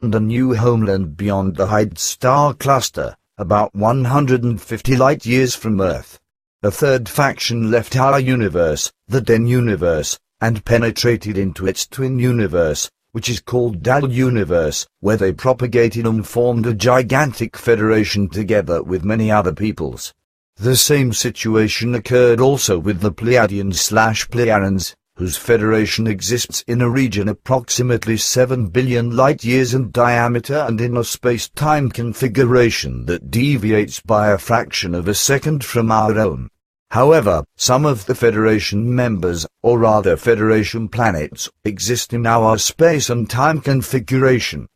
and a new homeland beyond the Hyde star cluster, about 150 light-years from Earth. A third faction left our universe, the Den universe, and penetrated into its twin universe, which is called Dal universe, where they propagated and formed a gigantic federation together with many other peoples. The same situation occurred also with the Pleiadians/Plejarens, whose federation exists in a region approximately 7 billion light-years in diameter and in a space-time configuration that deviates by a fraction of a second from our own. However, some of the Federation members, or rather Federation planets, exist in our space and time configuration.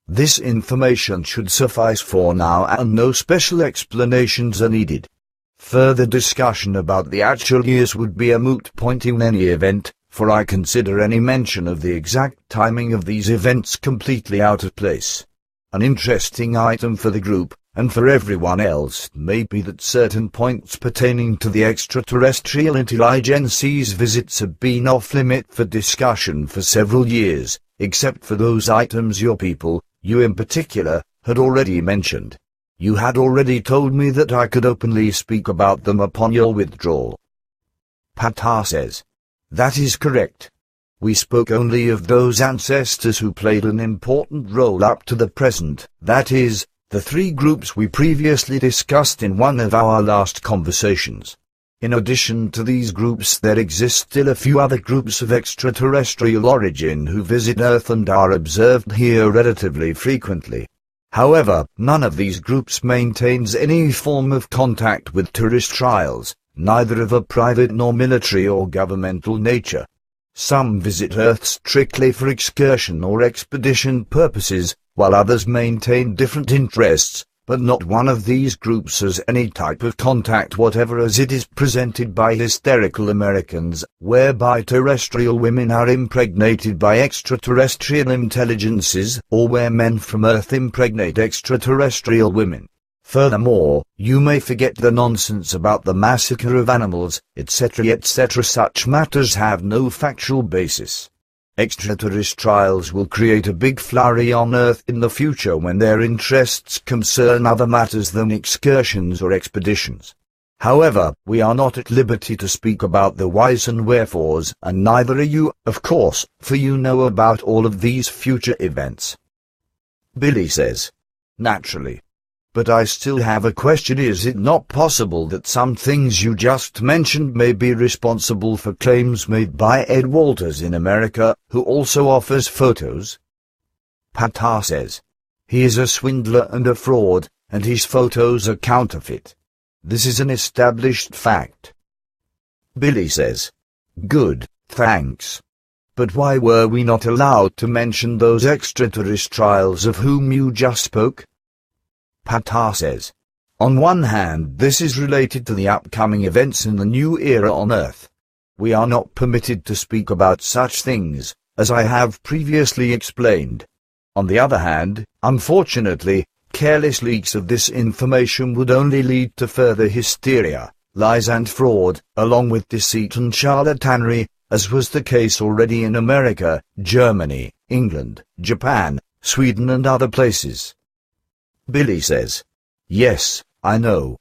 This information should suffice for now, and no special explanations are needed. Further discussion about the actual years would be a moot point in any event, for I consider any mention of the exact timing of these events completely out of place. An interesting item for the group, and for everyone else, may be that certain points pertaining to the extraterrestrial intelligence's visits have been off-limit for discussion for several years, except for those items your people, you in particular, had already mentioned. You had already told me that I could openly speak about them upon your withdrawal. Patar says. That is correct. We spoke only of those ancestors who played an important role up to the present, that is, the three groups we previously discussed in one of our last conversations. In addition to these groups, there exist still a few other groups of extraterrestrial origin who visit Earth and are observed here relatively frequently. However, none of these groups maintains any form of contact with terrestrials, neither of a private nor military or governmental nature. Some visit Earth strictly for excursion or expedition purposes, while others maintain different interests, but not one of these groups has any type of contact whatever as it is presented by hysterical Americans, whereby terrestrial women are impregnated by extraterrestrial intelligences, or where men from Earth impregnate extraterrestrial women. Furthermore, you may forget the nonsense about the massacre of animals, etc. etc. Such matters have no factual basis. Extraterrestrials will create a big flurry on Earth in the future when their interests concern other matters than excursions or expeditions. However, we are not at liberty to speak about the whys and wherefores, and neither are you, of course, for you know about all of these future events. Billy says. Naturally. But I still have a question. Is it not possible that some things you just mentioned may be responsible for claims made by Ed Walters in America, who also offers photos? Patar says. He is a swindler and a fraud, and his photos are counterfeit. This is an established fact. Billy says. Good, thanks. But why were we not allowed to mention those extraterrestrials of whom you just spoke? Patar says. On one hand, this is related to the upcoming events in the new era on Earth. We are not permitted to speak about such things, as I have previously explained. On the other hand, unfortunately, careless leaks of this information would only lead to further hysteria, lies and fraud, along with deceit and charlatanry, as was the case already in America, Germany, England, Japan, Sweden and other places. Billy says. Yes, I know.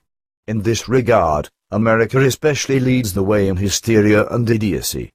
In this regard, America especially leads the way in hysteria and idiocy.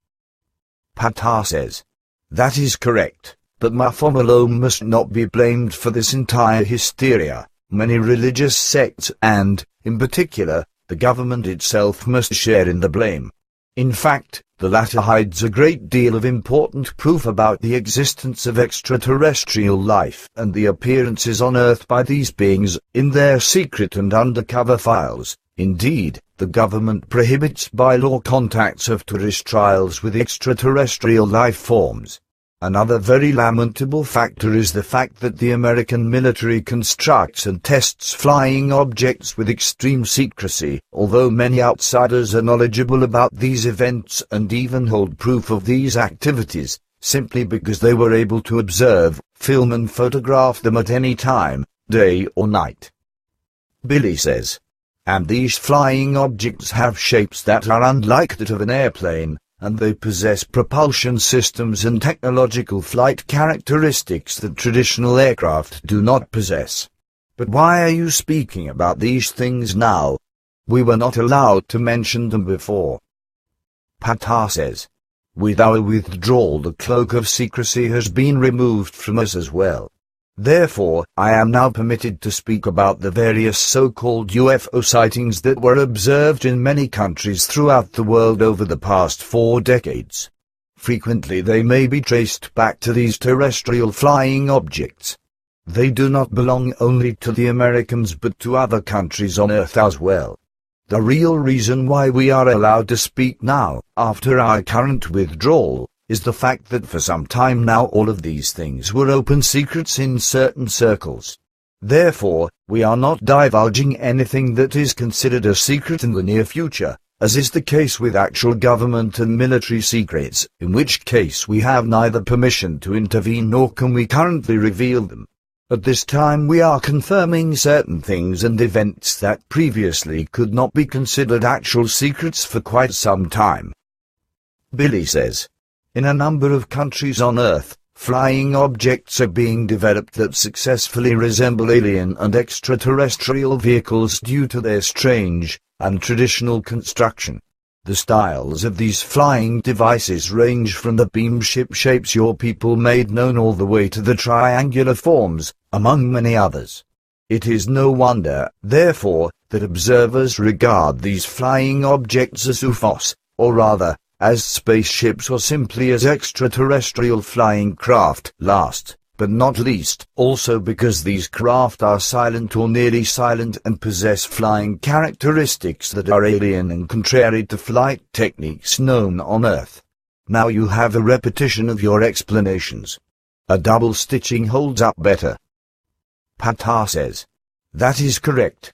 Patar says. That is correct, but MUFON alone must not be blamed for this entire hysteria. Many religious sects and, in particular, the government itself must share in the blame. In fact, the latter hides a great deal of important proof about the existence of extraterrestrial life and the appearances on Earth by these beings, in their secret and undercover files. Indeed, the government prohibits by law contacts of terrestrials with extraterrestrial life forms. Another very lamentable factor is the fact that the American military constructs and tests flying objects with extreme secrecy, although many outsiders are knowledgeable about these events and even hold proof of these activities, simply because they were able to observe, film and photograph them at any time, day or night. Billy says. And these flying objects have shapes that are unlike that of an airplane, and they possess propulsion systems and technological flight characteristics that traditional aircraft do not possess. But why are you speaking about these things now? We were not allowed to mention them before. Pata says, with our withdrawal the cloak of secrecy has been removed from us as well. Therefore, I am now permitted to speak about the various so-called UFO sightings that were observed in many countries throughout the world over the past 4 decades. Frequently they may be traced back to these terrestrial flying objects. They do not belong only to the Americans but to other countries on Earth as well. The real reason why we are allowed to speak now, after our current withdrawal, is the fact that for some time now all of these things were open secrets in certain circles. Therefore, we are not divulging anything that is considered a secret in the near future, as is the case with actual government and military secrets, in which case we have neither permission to intervene nor can we currently reveal them. At this time we are confirming certain things and events that previously could not be considered actual secrets for quite some time. Billy says, in a number of countries on Earth, flying objects are being developed that successfully resemble alien and extraterrestrial vehicles due to their strange, untraditional construction. The styles of these flying devices range from the beam ship shapes your people made known all the way to the triangular forms, among many others. It is no wonder, therefore, that observers regard these flying objects as UFOs, or rather, as spaceships or simply as extraterrestrial flying craft. Last, but not least, also because these craft are silent or nearly silent and possess flying characteristics that are alien and contrary to flight techniques known on Earth. Now you have a repetition of your explanations. A double stitching holds up better. Pata says, that is correct.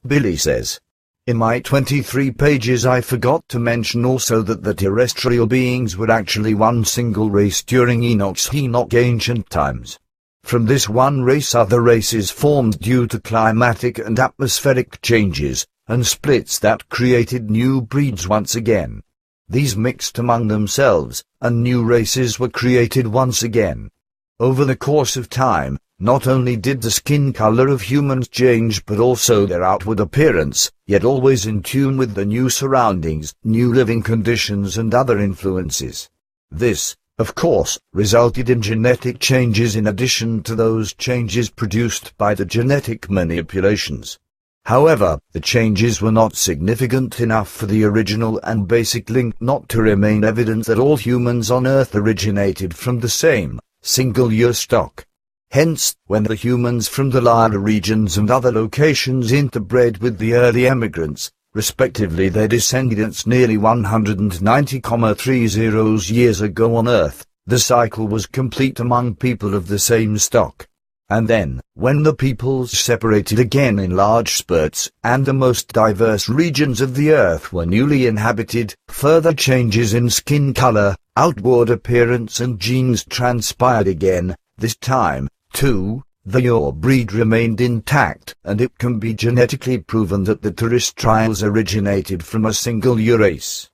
Billy says, in my 23 pages I forgot to mention also that the terrestrial beings were actually one single race during Enoch's ancient times. From this one race other races formed due to climatic and atmospheric changes, and splits that created new breeds once again. These mixed among themselves, and new races were created once again. Over the course of time, not only did the skin color of humans change but also their outward appearance, yet always in tune with the new surroundings, new living conditions and other influences. This, of course, resulted in genetic changes in addition to those changes produced by the genetic manipulations. However, the changes were not significant enough for the original and basic link not to remain evident that all humans on Earth originated from the same, single-year stock. Hence, when the humans from the lower regions and other locations interbred with the early emigrants, respectively their descendants nearly 190,30 years ago on Earth, the cycle was complete among people of the same stock. And then, when the peoples separated again in large spurts, and the most diverse regions of the Earth were newly inhabited, further changes in skin color, outward appearance and genes transpired again. This time, too, the your breed remained intact, and it can be genetically proven that the terrestrials originated from a single race.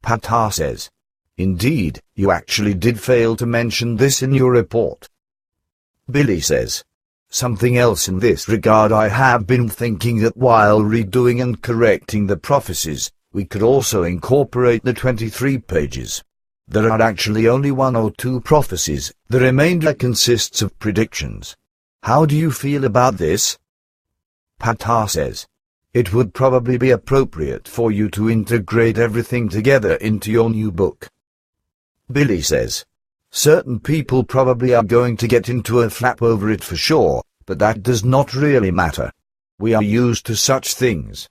Pata says, indeed, you actually did fail to mention this in your report. Billy says, something else in this regard. I have been thinking that while redoing and correcting the prophecies, we could also incorporate the 23 pages. There are actually only 1 or 2 prophecies, the remainder consists of predictions. How do you feel about this? Pata says, it would probably be appropriate for you to integrate everything together into your new book. Billy says, certain people probably are going to get into a flap over it for sure, but that does not really matter. We are used to such things.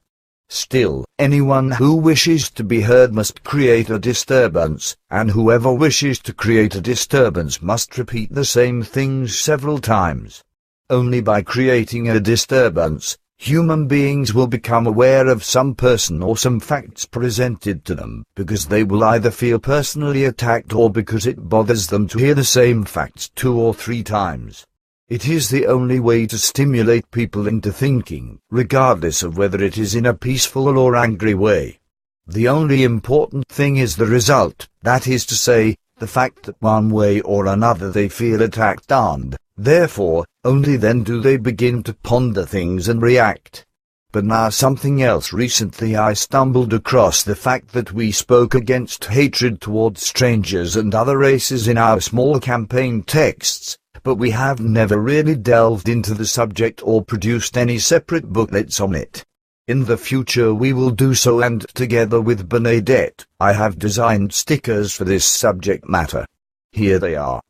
Still, anyone who wishes to be heard must create a disturbance, and whoever wishes to create a disturbance must repeat the same things several times. Only by creating a disturbance, human beings will become aware of some person or some facts presented to them, because they will either feel personally attacked or because it bothers them to hear the same facts 2 or 3 times. It is the only way to stimulate people into thinking, regardless of whether it is in a peaceful or angry way. The only important thing is the result, that is to say, the fact that one way or another they feel attacked, and, therefore, only then do they begin to ponder things and react. But now something else. Recently I stumbled across the fact that we spoke against hatred towards strangers and other races in our small campaign texts, but we have never really delved into the subject or produced any separate booklets on it. In the future we will do so, and together with Bernadette, I have designed stickers for this subject matter. Here they are.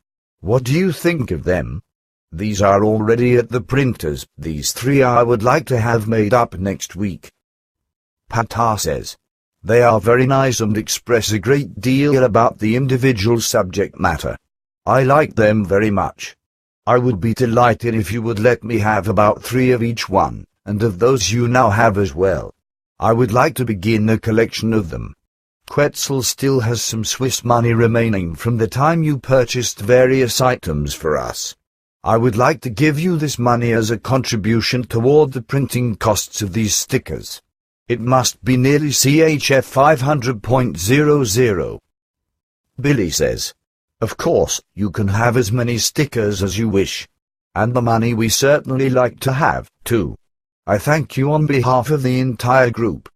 What do you think of them? These are already at the printers. These 3 I would like to have made up next week. Pata says, they are very nice and express a great deal about the individual subject matter. I like them very much. I would be delighted if you would let me have about 3 of each one, and of those you now have as well. I would like to begin a collection of them. Quetzal still has some Swiss money remaining from the time you purchased various items for us. I would like to give you this money as a contribution toward the printing costs of these stickers. It must be nearly CHF 500.00. Billy says, of course, you can have as many stickers as you wish. And the money we certainly like to have, too. I thank you on behalf of the entire group.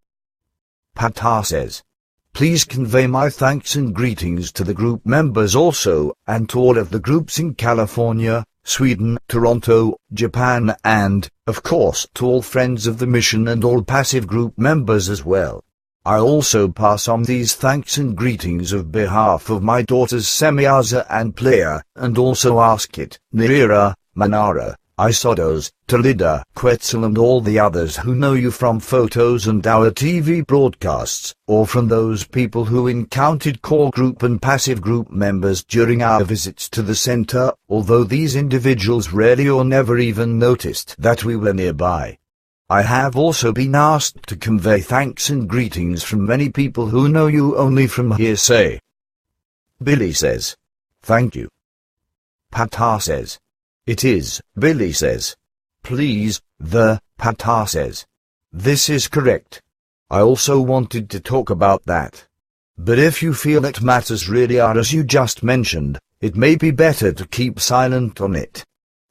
Pata says, please convey my thanks and greetings to the group members also, and to all of the groups in California, Sweden, Toronto, Japan, and, of course, to all friends of the mission and all passive group members as well. I also pass on these thanks and greetings of behalf of my daughters Semiaza and Playa, and also Askit, Nirira, Manara, Isodos, Tolida, Quetzal, and all the others who know you from photos and our TV broadcasts, or from those people who encountered core group and passive group members during our visits to the center, although these individuals rarely or never even noticed that we were nearby. I have also been asked to convey thanks and greetings from many people who know you only from hearsay. Billy says, thank you. Pata says, it is, Billy says. Please, Pata says. This is correct. I also wanted to talk about that. But if you feel that matters really are as you just mentioned, it may be better to keep silent on it.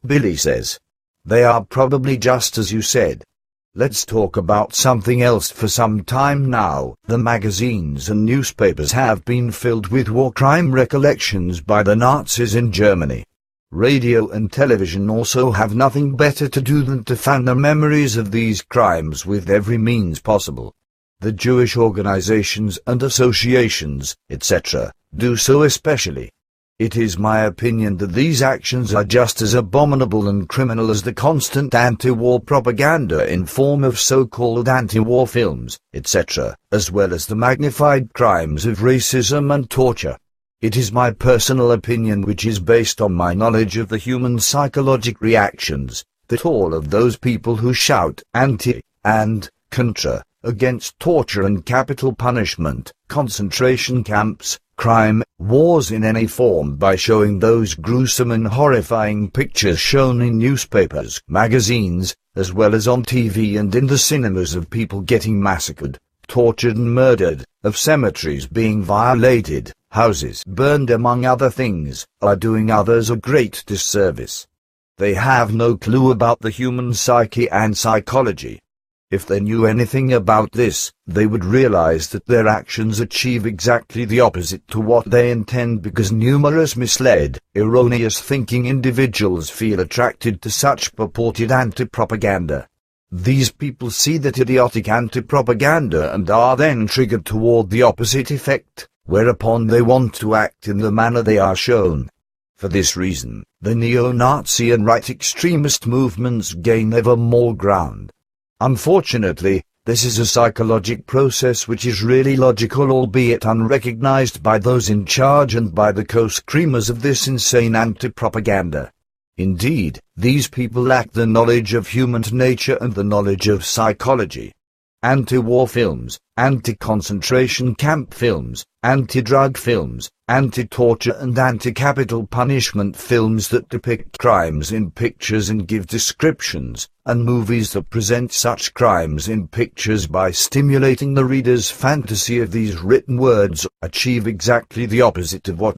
Billy says. They are probably just as you said. Let's talk about something else for some time now. The magazines and newspapers have been filled with war crime recollections by the Nazis in Germany. Radio and television also have nothing better to do than to fan the memories of these crimes with every means possible. The Jewish organizations and associations, etc., do so especially. It is my opinion that these actions are just as abominable and criminal as the constant anti-war propaganda in form of so-called anti-war films, etc., as well as the magnified crimes of racism and torture. It is my personal opinion, which is based on my knowledge of the human psychologic reactions, that all of those people who shout anti and contra against torture and capital punishment, concentration camps, crime, wars in any form by showing those gruesome and horrifying pictures shown in newspapers, magazines, as well as on TV and in the cinemas of people getting massacred, tortured and murdered, of cemeteries being violated, houses burned among other things, are doing others a great disservice. They have no clue about the human psyche and psychology. If they knew anything about this, they would realize that their actions achieve exactly the opposite to what they intend, because numerous misled, erroneous thinking individuals feel attracted to such purported anti-propaganda. These people see that idiotic anti-propaganda and are then triggered toward the opposite effect, whereupon they want to act in the manner they are shown. For this reason, the neo-Nazi and right extremist movements gain ever more ground. Unfortunately, this is a psychologic process which is really logical, albeit unrecognized by those in charge and by the co-screamers of this insane anti-propaganda. Indeed, these people lack the knowledge of human nature and the knowledge of psychology. anti-war films, anti-concentration camp films, anti-drug films, anti-torture and anti-capital punishment films that depict crimes in pictures and give descriptions, and movies that present such crimes in pictures by stimulating the reader's fantasy of these written words, achieve exactly the opposite of what